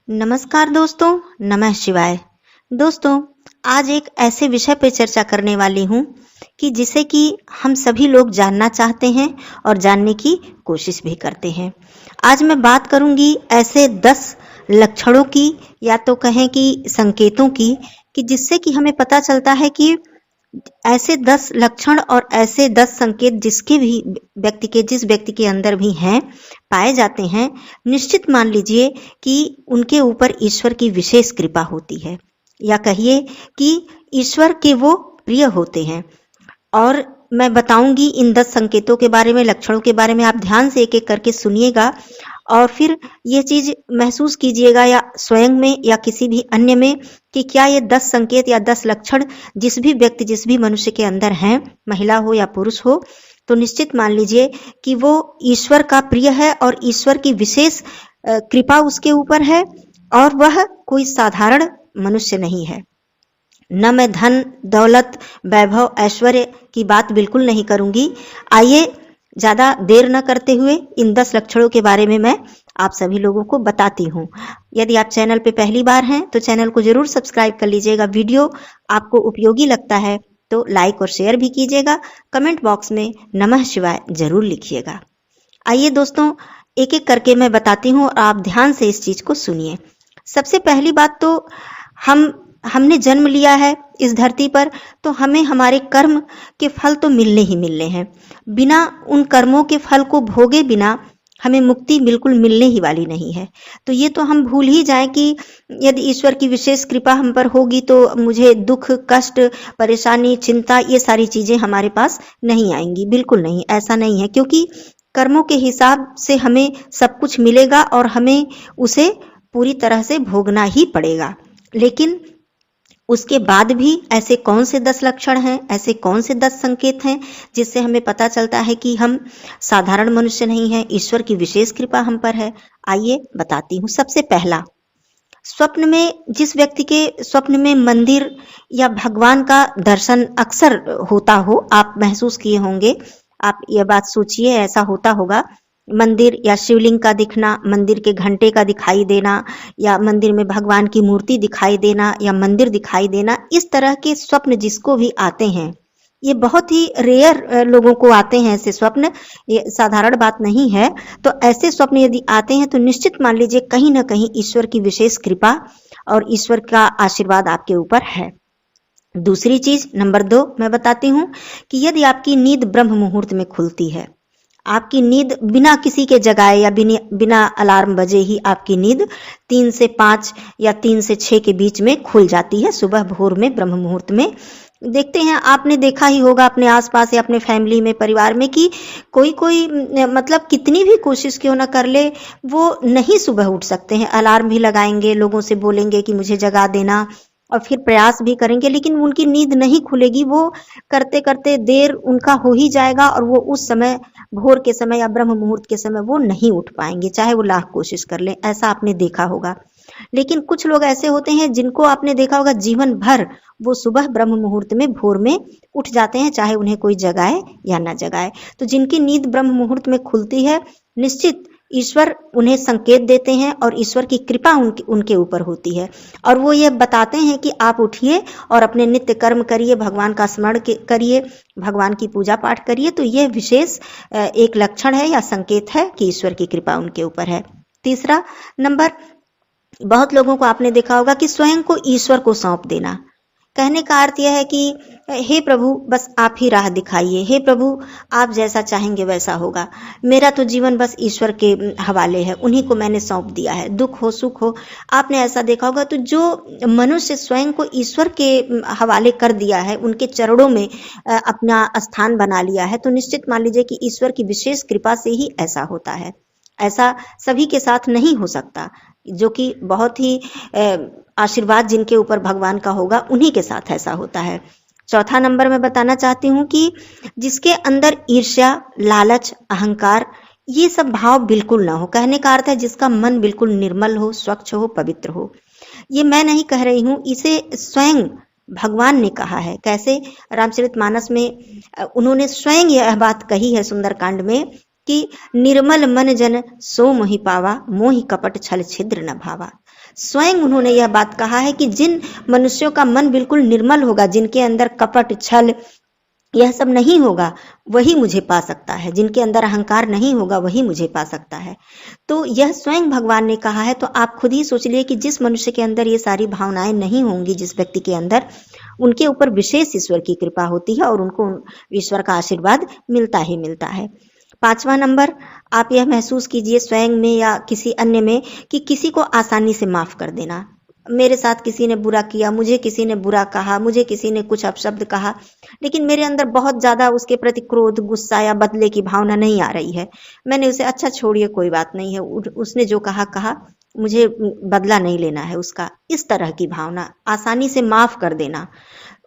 नमस्कार दोस्तों, नमः शिवाय। दोस्तों, आज एक ऐसे विषय पे चर्चा करने वाली हूँ कि जिसे कि हम सभी लोग जानना चाहते हैं और जानने की कोशिश भी करते हैं। आज मैं बात करूँगी ऐसे 10 लक्षणों की या तो कहें कि संकेतों की कि जिससे कि हमें पता चलता है कि ऐसे 10 लक्षण और ऐसे 10 संकेत जिस व्यक्ति के अंदर भी हैं, पाए जाते हैं, निश्चित मान लीजिए कि उनके ऊपर ईश्वर की विशेष कृपा होती है या कहिए कि ईश्वर के वो प्रिय होते हैं। और मैं बताऊंगी इन 10 संकेतों के बारे में, लक्षणों के बारे में। आप ध्यान से एक एक करके सुनिएगा और फिर ये चीज महसूस कीजिएगा या स्वयं में या किसी भी अन्य में कि क्या ये 10 संकेत या 10 लक्षण जिस भी मनुष्य के अंदर हैं, महिला हो या पुरुष हो, तो निश्चित मान लीजिए कि वो ईश्वर का प्रिय है और ईश्वर की विशेष कृपा उसके ऊपर है और वह कोई साधारण मनुष्य नहीं है। न मैं धन, दौलत, वैभव, ऐश्वर्य की बात बिल्कुल नहीं करूंगी। आइए ज्यादा देर न करते हुए इन 10 लक्षणों के बारे में मैं आप सभी लोगों को बताती हूँ। यदि आप चैनल पे पहली बार हैं तो चैनल को जरूर सब्सक्राइब कर लीजिएगा। वीडियो आपको उपयोगी लगता है तो लाइक और शेयर भी कीजिएगा। कमेंट बॉक्स में नमः शिवाय जरूर लिखिएगा। आइए दोस्तों, एक एक करके मैं बताती हूँ और आप ध्यान से इस चीज को सुनिए। सबसे पहली बात तो हमने जन्म लिया है इस धरती पर, तो हमें हमारे कर्म के फल तो मिलने ही मिलने हैं। बिना उन कर्मों के फल को भोगे बिना हमें मुक्ति बिल्कुल मिलने ही वाली नहीं है। तो ये तो हम भूल ही जाएं कि यदि ईश्वर की विशेष कृपा हम पर होगी तो मुझे दुख, कष्ट, परेशानी, चिंता, ये सारी चीजें हमारे पास नहीं आएंगी। बिल्कुल नहीं, ऐसा नहीं है, क्योंकि कर्मों के हिसाब से हमें सब कुछ मिलेगा और हमें उसे पूरी तरह से भोगना ही पड़ेगा। लेकिन उसके बाद भी ऐसे कौन से 10 लक्षण हैं, ऐसे कौन से 10 संकेत हैं जिससे हमें पता चलता है कि हम साधारण मनुष्य नहीं हैं, ईश्वर की विशेष कृपा हम पर है। आइए बताती हूँ। सबसे पहला, स्वप्न में, जिस व्यक्ति के स्वप्न में मंदिर या भगवान का दर्शन अक्सर होता हो, आप महसूस किए होंगे, आप ये बात सोचिए, ऐसा होता होगा। मंदिर या शिवलिंग का दिखना, मंदिर के घंटे का दिखाई देना या मंदिर में भगवान की मूर्ति दिखाई देना या मंदिर दिखाई देना, इस तरह के स्वप्न जिसको भी आते हैं, ये बहुत ही रेयर लोगों को आते हैं ऐसे स्वप्न, ये साधारण बात नहीं है। तो ऐसे स्वप्न यदि आते हैं तो निश्चित मान लीजिए कहीं ना कहीं ईश्वर की विशेष कृपा और ईश्वर का आशीर्वाद आपके ऊपर है। दूसरी चीज, नंबर 2 मैं बताती हूँ कि यदि आपकी नींद ब्रह्म मुहूर्त में खुलती है, आपकी नींद बिना किसी के जगाए या बिना अलार्म बजे ही आपकी नींद 3 से 5 या 3 से 6 के बीच में खुल जाती है, सुबह भोर में, ब्रह्म मुहूर्त में। देखते हैं, आपने देखा ही होगा अपने आसपास या अपने फैमिली में, परिवार में, कि कोई मतलब कितनी भी कोशिश क्यों ना कर ले, वो नहीं सुबह उठ सकते हैं। अलार्म भी लगाएंगे, लोगों से बोलेंगे कि मुझे जगा देना, और फिर प्रयास भी करेंगे, लेकिन उनकी नींद नहीं खुलेगी। वो करते करते देर उनका हो ही जाएगा और वो उस समय, भोर के समय या ब्रह्म मुहूर्त के समय, वो नहीं उठ पाएंगे, चाहे वो लाख कोशिश कर लें। ऐसा आपने देखा होगा। लेकिन कुछ लोग ऐसे होते हैं जिनको आपने देखा होगा जीवन भर वो सुबह ब्रह्म मुहूर्त में, भोर में उठ जाते हैं, चाहे उन्हें कोई जगाए या ना जगाए। तो जिनकी नींद ब्रह्म मुहूर्त में खुलती है, निश्चित ईश्वर उन्हें संकेत देते हैं और ईश्वर की कृपा उनके ऊपर होती है और वो ये बताते हैं कि आप उठिए और अपने नित्य कर्म करिए, भगवान का स्मरण करिए, भगवान की पूजा पाठ करिए। तो यह विशेष एक लक्षण है या संकेत है कि ईश्वर की कृपा उनके ऊपर है। तीसरा नंबर, बहुत लोगों को आपने देखा होगा कि स्वयं को ईश्वर को सौंप देना। कहने का अर्थ यह है कि हे प्रभु, बस आप ही राह दिखाइए, हे प्रभु आप जैसा चाहेंगे वैसा होगा, मेरा तो जीवन बस ईश्वर के हवाले है, उन्हीं को मैंने सौंप दिया है, दुख हो सुख हो। आपने ऐसा देखा होगा। तो जो मनुष्य स्वयं को ईश्वर के हवाले कर दिया है, उनके चरणों में अपना स्थान बना लिया है, तो निश्चित मान लीजिए कि ईश्वर की विशेष कृपा से ही ऐसा होता है। ऐसा सभी के साथ नहीं हो सकता, जो कि बहुत ही आशीर्वाद जिनके ऊपर भगवान का होगा, उन्हीं के साथ ऐसा होता है। चौथा नंबर मैं बताना चाहती हूँ कि जिसके अंदर ईर्ष्या, लालच, अहंकार, ये सब भाव बिल्कुल ना हो। कहने का अर्थ है जिसका मन बिल्कुल निर्मल हो, स्वच्छ हो, पवित्र हो। ये मैं नहीं कह रही हूँ, इसे स्वयं भगवान ने कहा है। कैसे? रामचरितमानस में उन्होंने स्वयं यह बात कही है सुंदरकांड में कि निर्मल मन जन सो मोहि पावा, मोहि कपट छल छिद्र न भावा। स्वयं उन्होंने यह बात कहा है कि जिन मनुष्यों का मन बिल्कुल निर्मल होगा, जिनके अंदर कपट, छल यह सब नहीं होगा, वही मुझे पा सकता है। जिनके अंदर अहंकार नहीं होगा वही मुझे पा सकता है। तो यह स्वयं भगवान ने कहा है। तो आप खुद ही सोच लिए कि जिस मनुष्य के अंदर ये सारी भावनाएं नहीं होंगी, जिस व्यक्ति के अंदर, उनके ऊपर विशेष ईश्वर की कृपा होती है और उनको ईश्वर का आशीर्वाद मिलता ही मिलता है। 5वां नंबर, आप यह महसूस कीजिए स्वयं में या किसी अन्य में कि किसी को आसानी से माफ कर देना। मेरे साथ किसी ने बुरा किया, मुझे किसी ने बुरा कहा, मुझे किसी ने कुछ अपशब्द कहा, लेकिन मेरे अंदर बहुत ज्यादा उसके प्रति क्रोध, गुस्सा या बदले की भावना नहीं आ रही है। मैंने उसे अच्छा छोड़िए, कोई बात नहीं है, उसने जो कहा कहा, मुझे बदला नहीं लेना है उसका, इस तरह की भावना, आसानी से माफ कर देना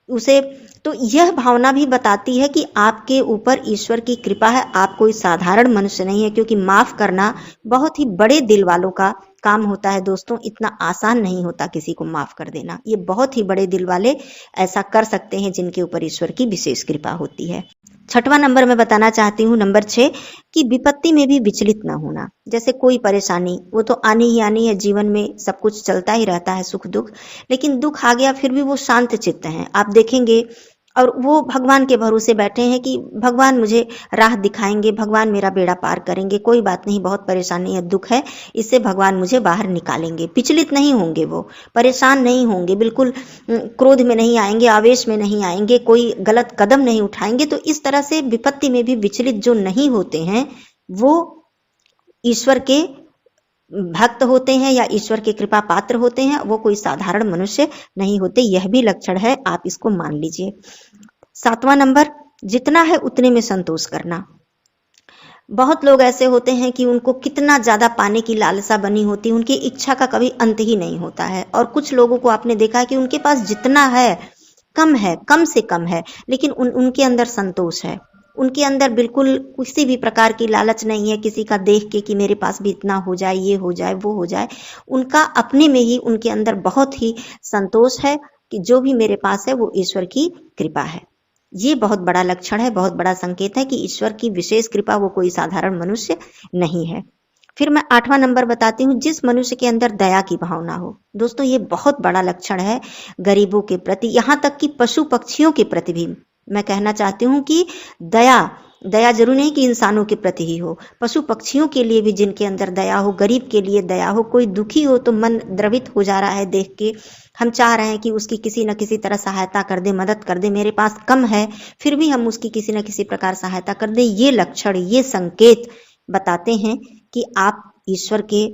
उसे। तो यह भावना भी बताती है कि आपके ऊपर ईश्वर की कृपा है, आप कोई साधारण मनुष्य नहीं है। क्योंकि माफ करना बहुत ही बड़े दिल वालों का काम होता है दोस्तों, इतना आसान नहीं होता किसी को माफ कर देना। ये बहुत ही बड़े दिल वाले ऐसा कर सकते हैं जिनके ऊपर ईश्वर की विशेष कृपा होती है। 6वां नंबर मैं बताना चाहती हूँ, नंबर 6, कि विपत्ति में भी विचलित न होना। जैसे कोई परेशानी, वो तो आनी ही आनी है, जीवन में सब कुछ चलता ही रहता है, सुख दुख, लेकिन दुख आ गया फिर भी वो शांत चित्त हैं। आप देखेंगे, और वो भगवान के भरोसे बैठे हैं कि भगवान मुझे राह दिखाएंगे, भगवान मेरा बेड़ा पार करेंगे, कोई बात नहीं, बहुत परेशानी है, दुख है, इससे भगवान मुझे बाहर निकालेंगे। विचलित नहीं होंगे, वो परेशान नहीं होंगे, बिल्कुल क्रोध में नहीं आएंगे, आवेश में नहीं आएंगे, कोई गलत कदम नहीं उठाएंगे। तो इस तरह से विपत्ति में भी विचलित जो नहीं होते हैं, वो ईश्वर के भक्त होते हैं या ईश्वर के कृपा पात्र होते हैं, वो कोई साधारण मनुष्य नहीं होते। यह भी लक्षण है, आप इसको मान लीजिए। 7वां नंबर, जितना है उतने में संतोष करना। बहुत लोग ऐसे होते हैं कि उनको कितना ज्यादा पाने की लालसा बनी होती है, उनकी इच्छा का कभी अंत ही नहीं होता है। और कुछ लोगों को आपने देखा है कि उनके पास जितना है, कम से कम है, लेकिन उनके अंदर संतोष है। उनके अंदर बिल्कुल किसी भी प्रकार की लालच नहीं है, किसी का देख के कि मेरे पास भी इतना हो जाए, ये हो जाए, वो हो जाए। उनका अपने में ही, उनके अंदर बहुत ही संतोष है कि जो भी मेरे पास है वो ईश्वर की कृपा है। ये बहुत बड़ा लक्षण है, बहुत बड़ा संकेत है कि ईश्वर की विशेष कृपा, वो कोई साधारण मनुष्य नहीं है। फिर मैं 8वां नंबर बताती हूँ, जिस मनुष्य के अंदर दया की भावना हो। दोस्तों, ये बहुत बड़ा लक्षण है गरीबों के प्रति, यहाँ तक कि पशु पक्षियों के प्रति भी। मैं कहना चाहती हूँ कि दया जरूर नहीं कि इंसानों के प्रति ही हो, पशु पक्षियों के लिए भी जिनके अंदर दया हो, गरीब के लिए दया हो। कोई दुखी हो तो मन द्रवित हो जा रहा है देख के, हम चाह रहे हैं कि उसकी किसी न किसी तरह सहायता कर दे, मदद कर दे। मेरे पास कम है फिर भी हम उसकी किसी न किसी प्रकार सहायता कर दे। ये लक्षण, ये संकेत बताते हैं कि आप ईश्वर के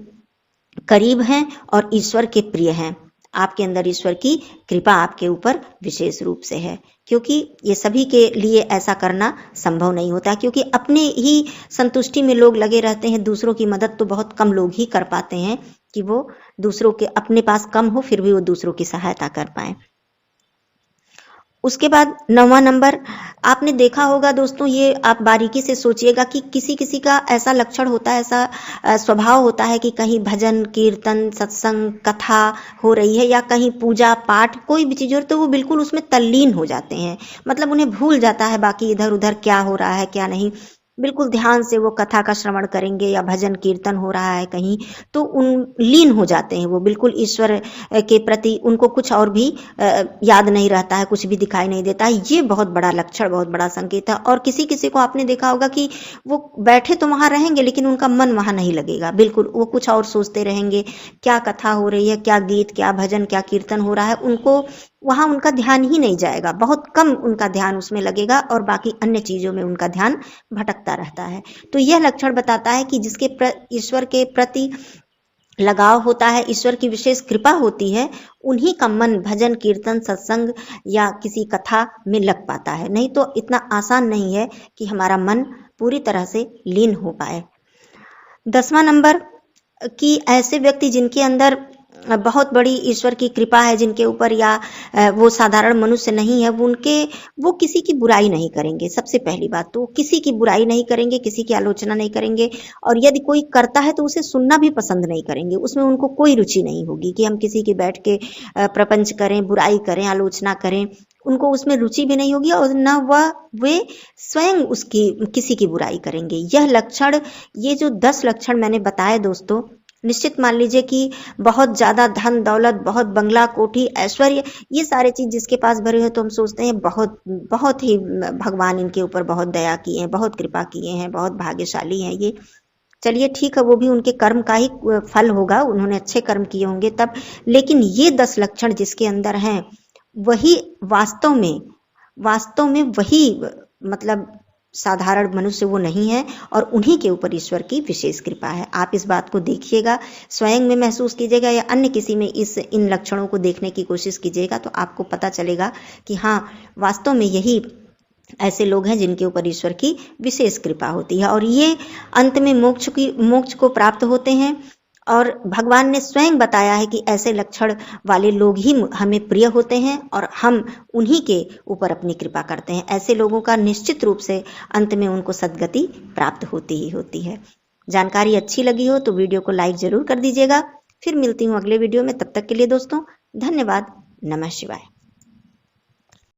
करीब हैं और ईश्वर के प्रिय हैं। आपके अंदर ईश्वर की कृपा आपके ऊपर विशेष रूप से है। क्योंकि ये सभी के लिए ऐसा करना संभव नहीं होता, क्योंकि अपने ही संतुष्टि में लोग लगे रहते हैं। दूसरों की मदद तो बहुत कम लोग ही कर पाते हैं कि वो दूसरों के, अपने पास कम हो फिर भी वो दूसरों की सहायता कर पाए। उसके बाद 9वां नंबर, आपने देखा होगा दोस्तों, ये आप बारीकी से सोचिएगा कि किसी किसी का ऐसा लक्षण होता है, ऐसा स्वभाव होता है कि कहीं भजन कीर्तन सत्संग कथा हो रही है या कहीं पूजा पाठ कोई भी चीज हो, तो वो बिल्कुल उसमें तल्लीन हो जाते हैं। मतलब उन्हें भूल जाता है बाकी इधर उधर क्या हो रहा है क्या नहीं, बिल्कुल ध्यान से वो कथा का श्रवण करेंगे या भजन कीर्तन हो रहा है कहीं, तो उन लीन हो जाते हैं वो बिल्कुल ईश्वर के प्रति। उनको कुछ और भी याद नहीं रहता है, कुछ भी दिखाई नहीं देता है। ये बहुत बड़ा लक्षण, बहुत बड़ा संकेत है। और किसी किसी को आपने देखा होगा कि वो बैठे तो वहां रहेंगे लेकिन उनका मन वहां नहीं लगेगा, बिल्कुल वो कुछ और सोचते रहेंगे, क्या कथा हो रही है, क्या गीत, क्या भजन, क्या कीर्तन हो रहा है, उनको वहां उनका ध्यान ही नहीं जाएगा। बहुत कम उनका ध्यान उसमें लगेगा और बाकी अन्य चीजों में उनका ध्यान भटकता रहता है। तो यह लक्षण बताता है कि जिसके ईश्वर के प्रति लगाव होता है, ईश्वर की विशेष कृपा होती है, उन्हीं का मन भजन कीर्तन सत्संग या किसी कथा में लग पाता है। नहीं तो इतना आसान नहीं है कि हमारा मन पूरी तरह से लीन हो पाए। 10वां नंबर, कि ऐसे व्यक्ति जिनके अंदर बहुत बड़ी ईश्वर की कृपा है, जिनके ऊपर, या वो साधारण मनुष्य नहीं है, वो किसी की बुराई नहीं करेंगे। सबसे पहली बात तो किसी की बुराई नहीं करेंगे, किसी की आलोचना नहीं करेंगे, और यदि कोई करता है तो उसे सुनना भी पसंद नहीं करेंगे। उसमें उनको कोई रुचि नहीं होगी कि हम किसी के बैठ के प्रपंच करें, बुराई करें, आलोचना करें, उनको उसमें रुचि भी नहीं होगी और न वे स्वयं उसकी किसी की बुराई करेंगे। यह लक्षण, ये जो 10 लक्षण मैंने बताए दोस्तों, निश्चित मान लीजिए कि बहुत ज्यादा धन दौलत, बहुत बंगला कोठी ऐश्वर्य, ये सारे चीज जिसके पास भरे हो तो हम सोचते हैं बहुत बहुत ही भगवान इनके ऊपर बहुत दया किए हैं, बहुत कृपा किए हैं, बहुत भाग्यशाली हैं ये। चलिए ठीक है, वो भी उनके कर्म का ही फल होगा, उन्होंने अच्छे कर्म किए होंगे तब। लेकिन ये 10 लक्षण जिसके अंदर हैं वही वास्तव में वही मतलब साधारण मनुष्य वो नहीं है, और उन्हीं के ऊपर ईश्वर की विशेष कृपा है। आप इस बात को देखिएगा, स्वयं में महसूस कीजिएगा या अन्य किसी में इन लक्षणों को देखने की कोशिश कीजिएगा तो आपको पता चलेगा कि हाँ, वास्तव में यही ऐसे लोग हैं जिनके ऊपर ईश्वर की विशेष कृपा होती है, और ये अंत में मोक्ष को प्राप्त होते हैं। और भगवान ने स्वयं बताया है कि ऐसे लक्षण वाले लोग ही हमें प्रिय होते हैं और हम उन्हीं के ऊपर अपनी कृपा करते हैं। ऐसे लोगों का निश्चित रूप से अंत में उनको सद्गति प्राप्त होती ही होती है। जानकारी अच्छी लगी हो तो वीडियो को लाइक जरूर कर दीजिएगा। फिर मिलती हूँ अगले वीडियो में, तब तक के लिए दोस्तों धन्यवाद। नमः शिवाय।